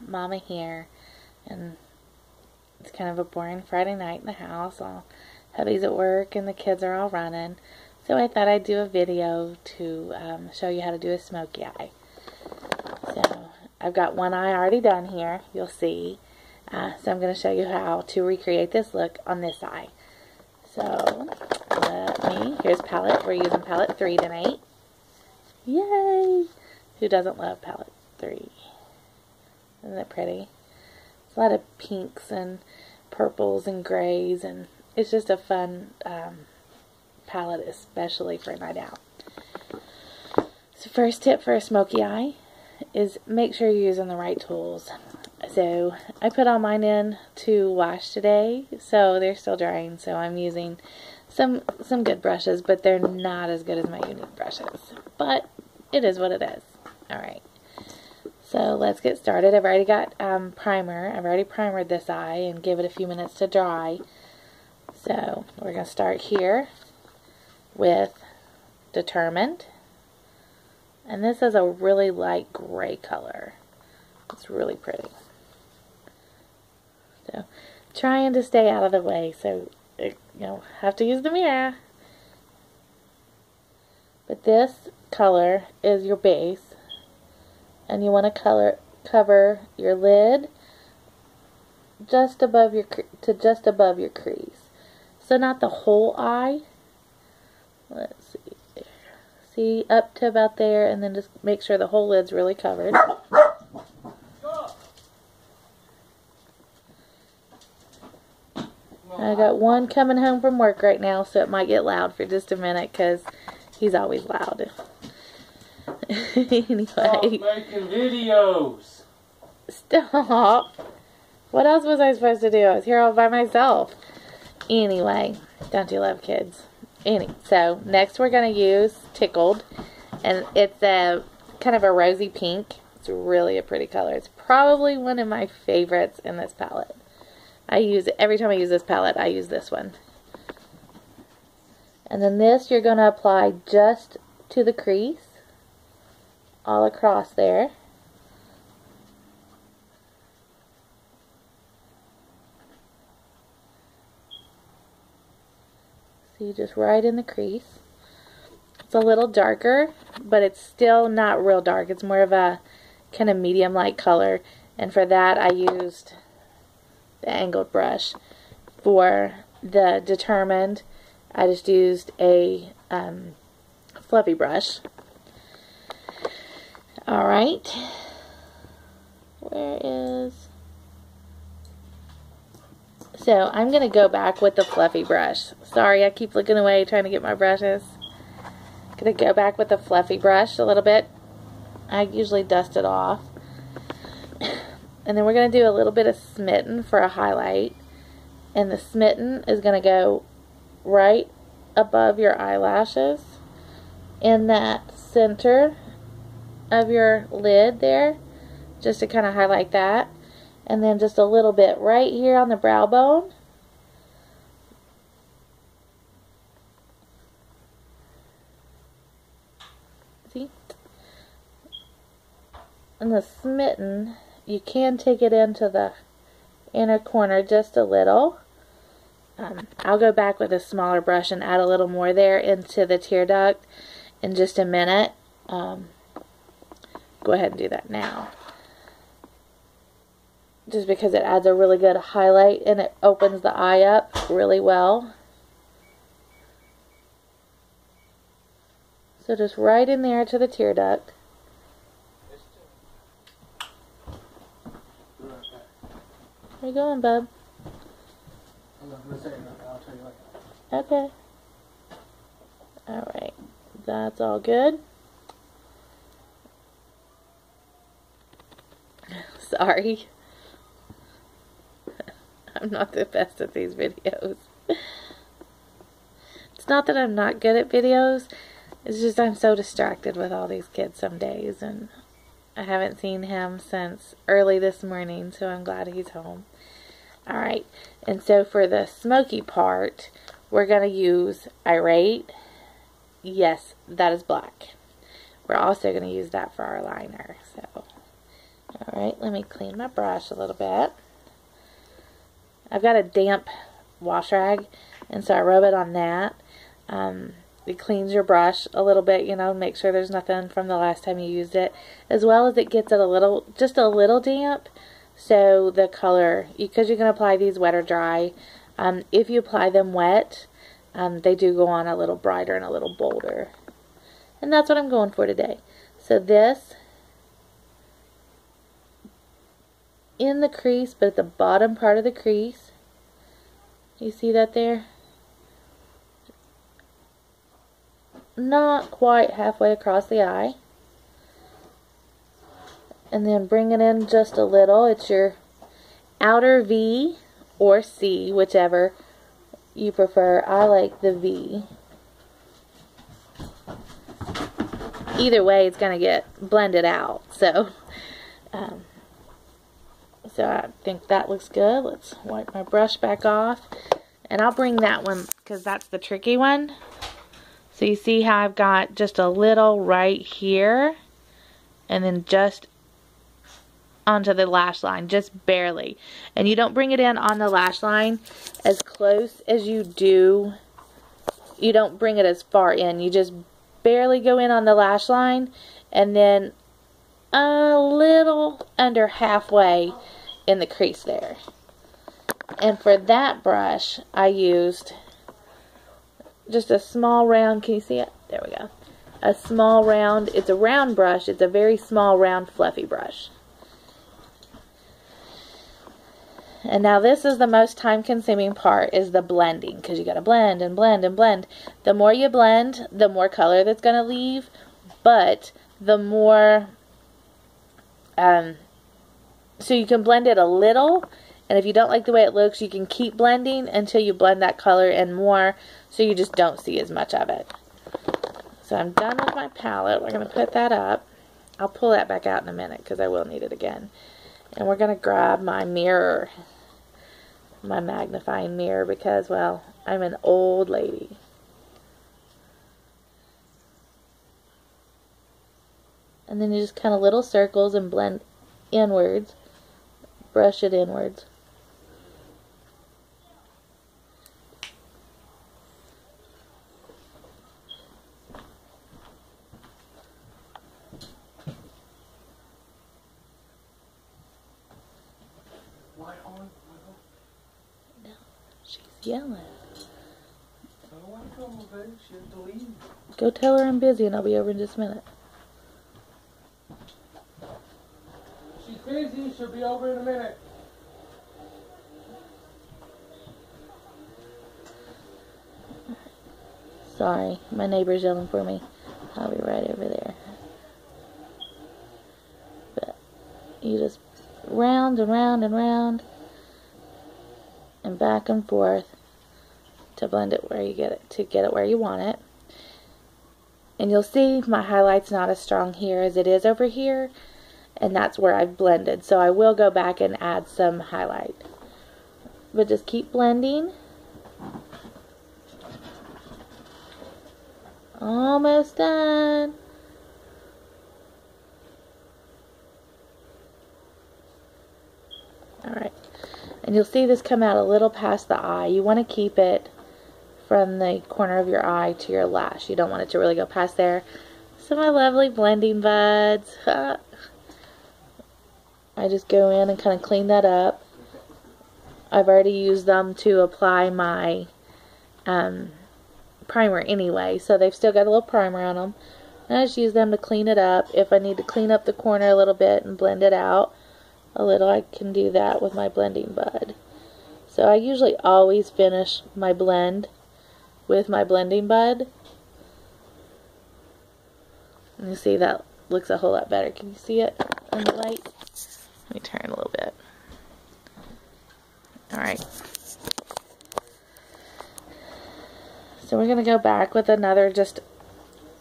Mama here, and it's kind of a boring Friday night in the house. All hubby's at work and the kids are all running. So I thought I'd do a video to show you how to do a smoky eye. So I've got one eye already done here, you'll see. So I'm going to show you how to recreate this look on this eye. So here's palette. We're using palette 3 tonight. Yay! Who doesn't love palette 3? Isn't it pretty? It's a lot of pinks and purples and grays, and it's just a fun palette, especially for a night out. So first tip for a smoky eye is make sure you're using the right tools. So I put all mine in to wash today, so they're still drying, so I'm using some good brushes, but they're not as good as my Younique brushes. But it is what it is. Alright. So let's get started. I've already got primer. I've already primered this eye and give it a few minutes to dry. So we're going to start here with Determined. And this is a really light gray color. It's really pretty. So trying to stay out of the way, so have to use the mirror. But this color is your base, and you want to cover your lid just above your crease. So not the whole eye. Let's see there. See, up to about there, and then just make sure the whole lid's really covered. I got one coming home from work right now, so it might get loud for just a minute because he's always loud. Anyway. Stop making videos. Stop. What else was I supposed to do? I was here all by myself. Anyway, don't you love kids? So next we're going to use Tickled, and it's a kind of a rosy pink. It's really a pretty color. It's probably one of my favorites in this palette. I use it every time I use this palette. I use this one. And then this you're going to apply just to the crease, all across there. See, just right in the crease. It's a little darker, but it's still not real dark. It's more of a kind of medium light color, and for that I used the angled brush. For the Determined, I just used a fluffy brush. Alright, where is... So I'm going to go back with the fluffy brush. Sorry, I keep looking away trying to get my brushes. Going to go back with the fluffy brush a little bit. I usually dust it off. And then we're going to do a little bit of Smitten for a highlight. And the Smitten is going to go right above your eyelashes in that center of your lid there, just to kind of highlight that. And then just a little bit right here on the brow bone. See? And the Smitten, you can take it into the inner corner just a little. I'll go back with a smaller brush and add a little more there into the tear duct in just a minute. Go ahead and do that now. Just because it adds a really good highlight and it opens the eye up really well. So just right in there to the tear duct. Where you going, bub? I'm not going to say nothing. I'll tell you later. Okay. Alright. That's all good. Sorry. I'm not the best at these videos. It's not that I'm not good at videos. It's just I'm so distracted with all these kids some days, and I haven't seen him since early this morning, so I'm glad he's home. Alright, and so for the smoky part, we're going to use Irate. Yes, that is black. We're also going to use that for our liner. So Alright, let me clean my brush a little bit. I've got a damp wash rag, and so I rub it on that. It cleans your brush a little bit, you know, make sure there's nothing from the last time you used it, as well as it gets it just a little damp, so the color, because you can apply these wet or dry, if you apply them wet, they do go on a little brighter and a little bolder. And that's what I'm going for today. So this, in the crease, but at the bottom part of the crease, you see that there? Not quite halfway across the eye. And then bring it in just a little. It's your outer V or C, whichever you prefer. I like the V. Either way, it's going to get blended out. So I think that looks good. Let's wipe my brush back off. And I'll bring that one, because that's the tricky one. So you see how I've got just a little right here, and then just onto the lash line, just barely. And you don't bring it in on the lash line as close as you do. You don't bring it as far in. You just barely go in on the lash line, and then a little under halfway in the crease there. And for that brush, I used just a small round, can you see it? There we go. A small round, it's a round brush, it's a very small round fluffy brush. And now this is the most time consuming part, is the blending, because you got to blend and blend and blend. The more you blend, the more color that's going to leave, but the more, so you can blend it a little, and if you don't like the way it looks, you can keep blending until you blend that color in more, so you just don't see as much of it. So I'm done with my palette. We're going to put that up. I'll pull that back out in a minute, because I will need it again. And we're going to grab my mirror, my magnifying mirror, because, well, I'm an old lady. And then you just kind of little circles and blend inwards. Brush it inwards. No, she's yelling. Go tell her I'm busy and I'll be over in just a minute. She's busy, she'll be over in a minute. Sorry, my neighbor's yelling for me. I'll be right over there. But you just round and round and round and back and forth to blend it where you get it, to get it where you want it. And you'll see my highlight's not as strong here as it is over here, and that's where I've blended. So I will go back and add some highlight. But just keep blending. Almost done. Alright. And you'll see this come out a little past the eye. You want to keep it from the corner of your eye to your lash. You don't want it to really go past there. So my lovely blending buds. I just go in and kind of clean that up. I've already used them to apply my primer anyway, so they've still got a little primer on them. And I just use them to clean it up. If I need to clean up the corner a little bit and blend it out a little, I can do that with my blending bud. So I usually always finish my blend with my blending bud. And you see that looks a whole lot better. Can you see it in the light? Let me turn a little bit. Alright. So we're going to go back with another just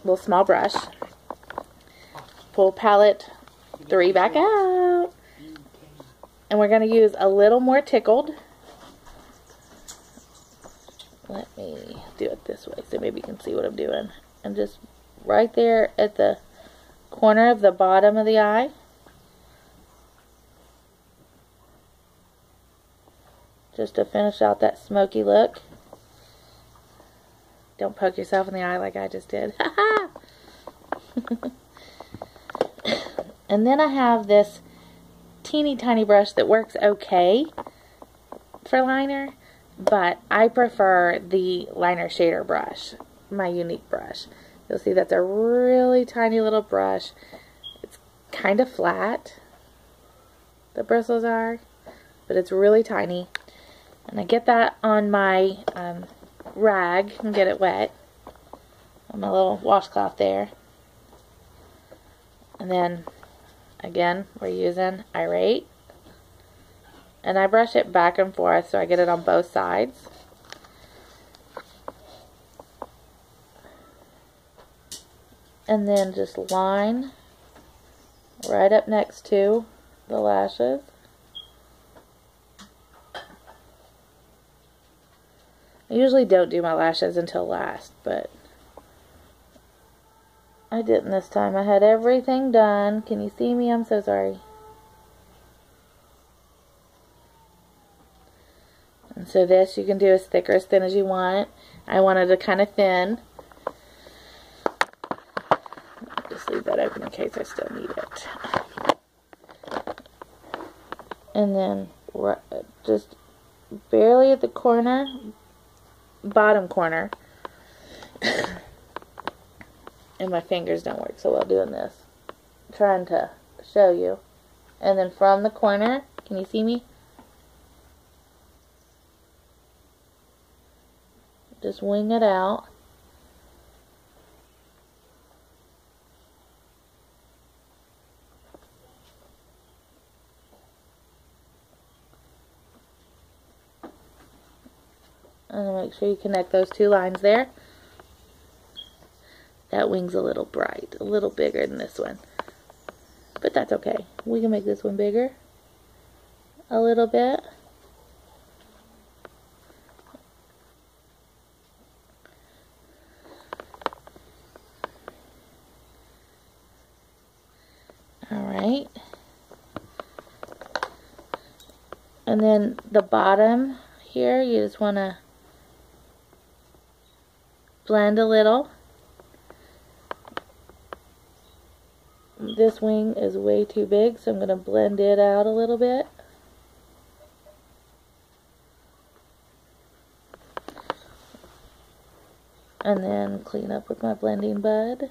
little small brush. Pull palette 3 back out. And we're going to use a little more tickled. Let me do it this way so maybe you can see what I'm doing. I'm just right there at the corner of the bottom of the eye. just to finish out that smoky look. Don't poke yourself in the eye like I just did. And then I have this teeny tiny brush that works okay for liner, but I prefer the liner shader brush, my Younique brush. You'll see that's a really tiny little brush. It's kind of flat, the bristles are, but it's really tiny. And I get that on my rag and get it wet on my little washcloth there. And then again, we're using Irate, and I brush it back and forth so I get it on both sides. And then just line right up next to the lashes. I usually don't do my lashes until last, but I didn't this time. I had everything done. Can you see me? I'm so sorry. And so this you can do as thick or as thin as you want. I wanted it kind of thin. Just leave that open in case I still need it. And then just barely at the corner, bottom corner. And my fingers don't work so well doing this. I'm trying to show you. And then from the corner, can you see me? Just wing it out. And make sure you connect those two lines there. That wing's a little bright, a little bigger than this one. But that's okay. We can make this one bigger a little bit. Alright. And then the bottom here, you just want to blend a little. This wing is way too big, so I'm going to blend it out a little bit. And then clean up with my blending bud.